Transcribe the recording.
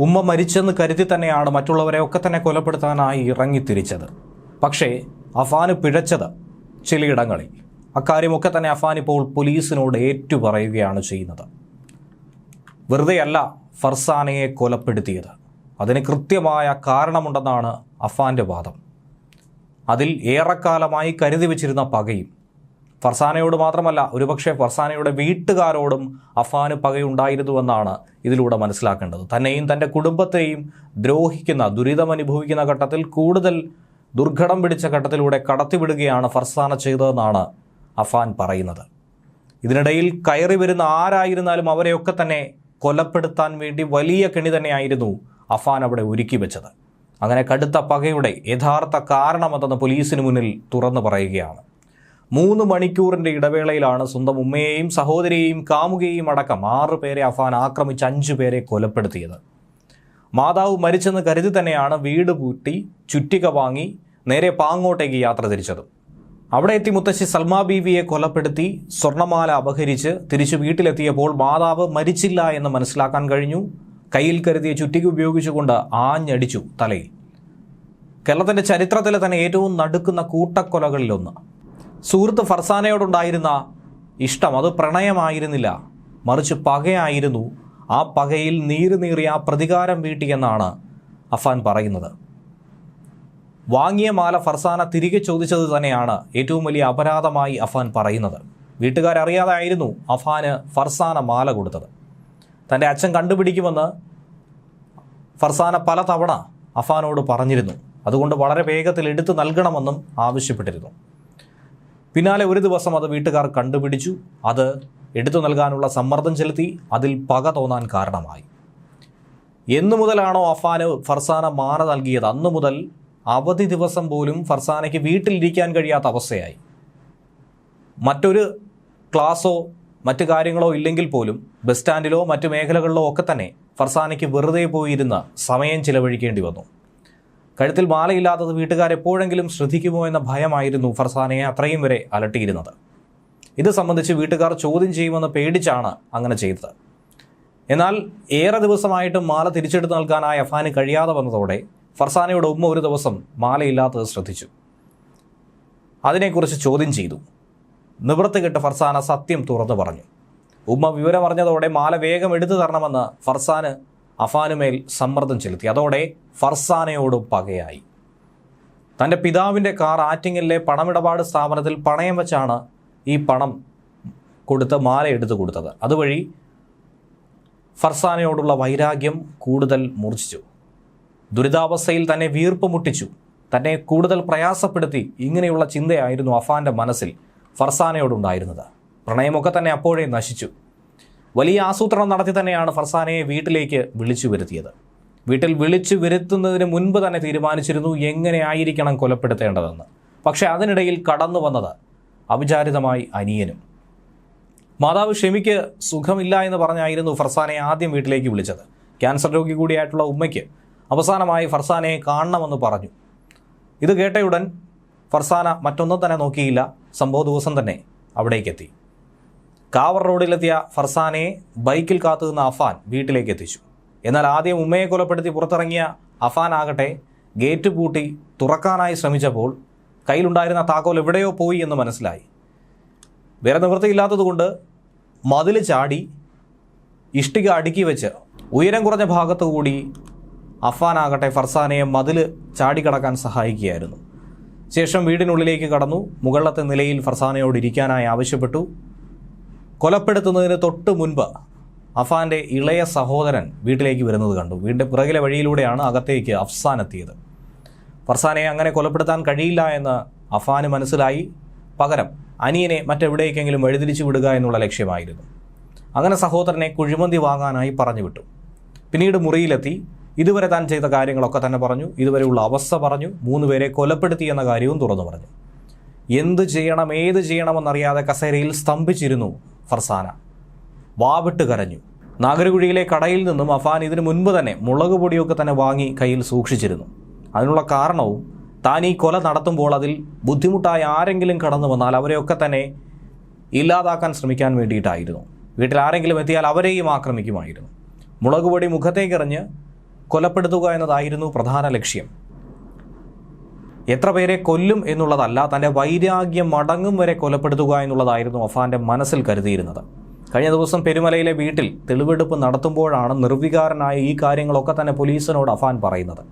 ഉമ്മ മരിച്ചെന്ന് കരുതി തന്നെയാണ് മറ്റുള്ളവരെ ഒക്കെ തന്നെ കൊലപ്പെടുത്താനായി ഇറങ്ങിത്തിരിച്ചത്. പക്ഷേ അഫാന് പിഴച്ചത് ചിലയിടങ്ങളിൽ. അക്കാര്യമൊക്കെ തന്നെ അഫാൻ ഇപ്പോൾ പോലീസിനോട് ഏറ്റുപറയുകയാണ് ചെയ്യുന്നത്. വെറുതെയല്ല ഫർസാനയെ കൊലപ്പെടുത്തിയത്, അതിന് കൃത്യമായ കാരണമുണ്ടെന്നാണ് അഫാൻ്റെ വാദം. അതിൽ ഏറെക്കാലമായി കരുതി വച്ചിരുന്ന പകയും, ഫർസാനയോട് മാത്രമല്ല ഒരുപക്ഷെ ഫർസാനയുടെ വീട്ടുകാരോടും അഫാന് പകയുണ്ടായിരുന്നുവെന്നാണ് ഇതിലൂടെ മനസ്സിലാക്കേണ്ടത്. തന്നെയും തൻ്റെ കുടുംബത്തെയും ദ്രോഹിക്കുന്ന, ദുരിതമനുഭവിക്കുന്ന ഘട്ടത്തിൽ കൂടുതൽ ദുർഘടം പിടിച്ച ഘട്ടത്തിലൂടെ കടത്തിവിടുകയാണ് ഫർസാന ചെയ്തതെന്നാണ് അഫാൻ പറയുന്നത്. ഇതിനിടയിൽ കയറി വരുന്ന ആരായിരുന്നാലും അവരെയൊക്കെ തന്നെ കൊലപ്പെടുത്താൻ വേണ്ടി വലിയ കെണി തന്നെയായിരുന്നു അഫാൻ അവിടെ ഒരുക്കി വെച്ചത്. അങ്ങനെ കടുത്ത പകയുടെ യഥാർത്ഥ കാരണമെന്തെന്ന് പോലീസിന് മുന്നിൽ തുറന്നു പറയുകയാണ്. 3 മണിക്കൂറിൻ്റെ ഇടവേളയിലാണ് സ്വന്തം ഉമ്മയെയും സഹോദരിയെയും കാമുകയെയും അടക്കം 6 പേരെ അഫാൻ ആക്രമിച്ച് 5 പേരെ കൊലപ്പെടുത്തിയത്. മാതാവ് മരിച്ചെന്ന് കരുതി തന്നെയാണ് വീട് പൂട്ടി ചുറ്റിക വാങ്ങി നേരെ പാങ്ങോട്ടേക്ക് യാത്ര തിരിച്ചത്. അവിടെ എത്തി മുത്തശ്ശി സൽമാ ബീവിയെ കൊലപ്പെടുത്തി സ്വർണ്ണമാല അപഹരിച്ച് തിരിച്ചു വീട്ടിലെത്തിയപ്പോൾ മാതാവ് മരിച്ചില്ല എന്ന് മനസ്സിലാക്കാൻ കഴിഞ്ഞു. കയ്യിൽ കരുതിയ ചുറ്റിക ഉപയോഗിച്ചുകൊണ്ട് ആഞ്ഞടിച്ചു തലയിൽ. കേരളത്തിൻ്റെ ചരിത്രത്തിലെ തന്നെ ഏറ്റവും നടുക്കുന്ന കൂട്ടക്കൊലകളിലൊന്ന്. സുഹൃത്ത് ഫർസാനയോടുണ്ടായിരുന്ന ഇഷ്ടം അത് പ്രണയമായിരുന്നില്ല, മറിച്ച് പകയായിരുന്നു. ആ പകയിൽ നീറിയ പ്രതികാരം വീട്ടിയെന്നാണ് അഫാൻ പറയുന്നത്. വാങ്ങിയ മാല ഫർസാന തിരികെ ചോദിച്ചത് തന്നെയാണ് ഏറ്റവും വലിയ അപരാധമായി അഫാൻ പറയുന്നത്. വീട്ടുകാരറിയാതായിരുന്നു അഫാന് ഫർസാന മാല കൊടുത്തത്. തൻ്റെ അച്ഛൻ കണ്ടുപിടിക്കുമെന്ന് ഫർസാന പല തവണ അഫാനോട് പറഞ്ഞിരുന്നു. അതുകൊണ്ട് വളരെ വേഗത്തിൽ എടുത്തു നൽകണമെന്നും ആവശ്യപ്പെട്ടിരുന്നു. പിന്നാലെ ഒരു ദിവസം അത് വീട്ടുകാർ കണ്ടുപിടിച്ചു. അത് എടുത്തു നൽകാനുള്ള സമ്മർദ്ദം ചെലുത്തി. അതിൽ പക തോന്നാൻ കാരണമായി. എന്നു മുതലാണോ അഫാന് ഫർസാന മാല നൽകിയത്, അന്നു മുതൽ അവധി ദിവസം പോലും ഫർസാനയ്ക്ക് വീട്ടിലിരിക്കാൻ കഴിയാത്ത അവസ്ഥയായി. മറ്റൊരു ക്ലാസ്സോ മറ്റു കാര്യങ്ങളോ ഇല്ലെങ്കിൽ പോലും ബസ് സ്റ്റാൻഡിലോ മറ്റു മേഖലകളിലോ ഒക്കെ തന്നെ ഫർസാനയ്ക്ക് വെറുതെ പോയിരുന്ന് സമയം ചിലവഴിക്കേണ്ടി വന്നു. കഴുത്തിൽ മാലയില്ലാത്തത് വീട്ടുകാരെപ്പോഴെങ്കിലും ശ്രദ്ധിക്കുമോ എന്ന ഭയമായിരുന്നു ഫർസാനയെ അത്രയും വരെ അലട്ടിയിരുന്നത്. ഇത് സംബന്ധിച്ച് വീട്ടുകാർ ചോദ്യം ചെയ്യുമെന്ന് പേടിച്ചാണ് അങ്ങനെ ചെയ്തത്. എന്നാൽ ഏറെ ദിവസമായിട്ടും മാല തിരിച്ചെടുത്ത് നൽകാനായി അഫാന് കഴിയാതെ വന്നതോടെ ഫർസാനയുടെ ഉമ്മ ഒരു ദിവസം മാലയില്ലാത്തത് ശ്രദ്ധിച്ചു. അതിനെക്കുറിച്ച് ചോദ്യം ചെയ്തു. നിവൃത്തി കെട്ട് ഫർസാന സത്യം തുറന്നു പറഞ്ഞു. ഉമ്മ വിവരം അറിഞ്ഞതോടെ മാല വേഗം എടുത്തു തരണമെന്ന് ഫർസാന് അഫാനുമേൽ സമ്മർദ്ദം ചെലുത്തി. അതോടെ ഫർസാനയോടും പകയായി. തൻ്റെ പിതാവിൻ്റെ കാർ ആറ്റിങ്ങലിലെ പണമിടപാട് സ്ഥാപനത്തിൽ പണയം വെച്ചാണ് ഈ പണം കൊടുത്ത് മാല എടുത്തു കൊടുത്തത്. അതുവഴി ഫർസാനയോടുള്ള വൈരാഗ്യം കൂടുതൽ മൂർച്ഛിച്ചു. ദുരിതാവസ്ഥയിൽ തന്നെ വീർപ്പ് മുട്ടിച്ചു, തന്നെ കൂടുതൽ പ്രയാസപ്പെടുത്തി. ഇങ്ങനെയുള്ള ചിന്തയായിരുന്നു അഫാൻ്റെ മനസ്സിൽ ഫർസാനയോടുണ്ടായിരുന്നത്. പ്രണയമൊക്കെ തന്നെ അപ്പോഴേ നശിച്ചു. വലിയ ആസൂത്രണം നടത്തി തന്നെയാണ് ഫർസാനയെ വീട്ടിലേക്ക് വിളിച്ചു വരുത്തിയത്. വീട്ടിൽ വിളിച്ചു വരുത്തുന്നതിന് മുൻപ് തന്നെ തീരുമാനിച്ചിരുന്നു എങ്ങനെയായിരിക്കണം കൊലപ്പെടുത്തേണ്ടതെന്ന്. പക്ഷേ അതിനിടയിൽ കടന്നു വന്നത് അവിചാരിതമായി അനിയനും. മാതാവ് ഷെമിക്ക് സുഖമില്ല എന്ന് പറഞ്ഞായിരുന്നു ഫർസാനയെ ആദ്യം വീട്ടിലേക്ക് വിളിച്ചത്. ക്യാൻസർ രോഗി കൂടിയായിട്ടുള്ള ഉമ്മയ്ക്ക് അവസാനമായി ഫർസാനയെ കാണണമെന്ന് പറഞ്ഞു. ഇത് കേട്ടയുടൻ ഫർസാന മറ്റൊന്നും തന്നെ നോക്കിയില്ല. സംഭവ ദിവസം തന്നെ അവിടേക്കെത്തി. കാവർ റോഡിലെത്തിയ ഫർസാനയെ ബൈക്കിൽ കാത്തുനിന്ന അഫാൻ വീട്ടിലേക്ക് എത്തിച്ചു. എന്നാൽ ആദ്യം ഉമ്മയെ കൊലപ്പെടുത്തി പുറത്തിറങ്ങിയ അഫാൻ ആകട്ടെ ഗേറ്റ് പൂട്ടി തുറക്കാനായി ശ്രമിച്ചപ്പോൾ കയ്യിലുണ്ടായിരുന്ന താക്കോൽ എവിടെയോ പോയി എന്ന് മനസ്സിലായി. വേറെ നിവൃത്തിയില്ലാത്തതുകൊണ്ട് മതിൽ ചാടി ഇഷ്ടിക അടുക്കി വെച്ച് ഉയരം കുറഞ്ഞ ഭാഗത്തു കൂടി അഫാനാകട്ടെ ഫർസാനയെ മതിൽ ചാടിക്കടക്കാൻ സഹായിക്കുകയായിരുന്നു. ശേഷം വീടിനുള്ളിലേക്ക് കടന്നു. മുകളിലത്തെ നിലയിൽ ഫർസാനയോട് ഇരിക്കാനായി ആവശ്യപ്പെട്ടു. കൊലപ്പെടുത്തുന്നതിന് തൊട്ട് മുൻപ് അഫാൻ്റെ ഇളയ സഹോദരൻ വീട്ടിലേക്ക് വരുന്നത് കണ്ടു. വീടിൻ്റെ പിറകിലെ വഴിയിലൂടെയാണ് അകത്തേക്ക് അഫ്സാൻ എത്തിയത്. ഫർസാനയെ അങ്ങനെ കൊലപ്പെടുത്താൻ കഴിയില്ല എന്ന് അഫാന് മനസ്സിലായി. പകരം അനിയനെ മറ്റെവിടേക്കെങ്കിലും വഴിതിരിച്ചു വിടുക എന്നുള്ള ലക്ഷ്യമായിരുന്നു. അങ്ങനെ സഹോദരനെ കുഴിമന്തി വാങ്ങാനായി പറഞ്ഞു വിട്ടു. പിന്നീട് മുറിയിലെത്തി ഇതുവരെ താൻ ചെയ്ത കാര്യങ്ങളൊക്കെ തന്നെ പറഞ്ഞു. ഇതുവരെയുള്ള അവസ്ഥ പറഞ്ഞു. 3 പേരെ കൊലപ്പെടുത്തി എന്ന കാര്യവും തുറന്നു പറഞ്ഞു. എന്ത് ചെയ്യണം ഏത് ചെയ്യണമെന്നറിയാതെ കസേരയിൽ സ്തംഭിച്ചിരുന്നു ഫർസാന. വാവിട്ട് കരഞ്ഞു. നാഗരകുഴിയിലെ കടയിൽ നിന്നും അഫാൻ ഇതിനു മുൻപ് തന്നെ മുളക് പൊടിയൊക്കെ തന്നെ വാങ്ങി കയ്യിൽ സൂക്ഷിച്ചിരുന്നു. അതിനുള്ള കാരണവും താൻ ഈ കൊല നടത്തുമ്പോൾ അതിൽ ബുദ്ധിമുട്ടായി ആരെങ്കിലും കടന്നു വന്നാൽ അവരെയൊക്കെ തന്നെ ഇല്ലാതാക്കാൻ ശ്രമിക്കാൻ വേണ്ടിയിട്ടായിരുന്നു. വീട്ടിൽ ആരെങ്കിലും എത്തിയാൽ അവരെയും ആക്രമിക്കുമായിരുന്നു. മുളക് പൊടി മുഖത്തേക്കെറിഞ്ഞ് കൊലപ്പെടുത്തുക എന്നതായിരുന്നു പ്രധാന ലക്ഷ്യം. എത്ര പേരെ കൊല്ലും എന്നുള്ളതല്ല, തൻ്റെ വൈരാഗ്യം മടങ്ങും വരെ കൊലപ്പെടുത്തുക എന്നുള്ളതായിരുന്നു അഫാന്റെ മനസ്സിൽ കരുതിയിരുന്നത്. കഴിഞ്ഞ ദിവസം പെരുമലയിലെ വീട്ടിൽ തെളിവെടുപ്പ് നടത്തുമ്പോഴാണ് നിർവികാരനായ ഈ കാര്യങ്ങളൊക്കെ തന്നെ പോലീസിനോട് അഫാൻ പറയുന്നത്.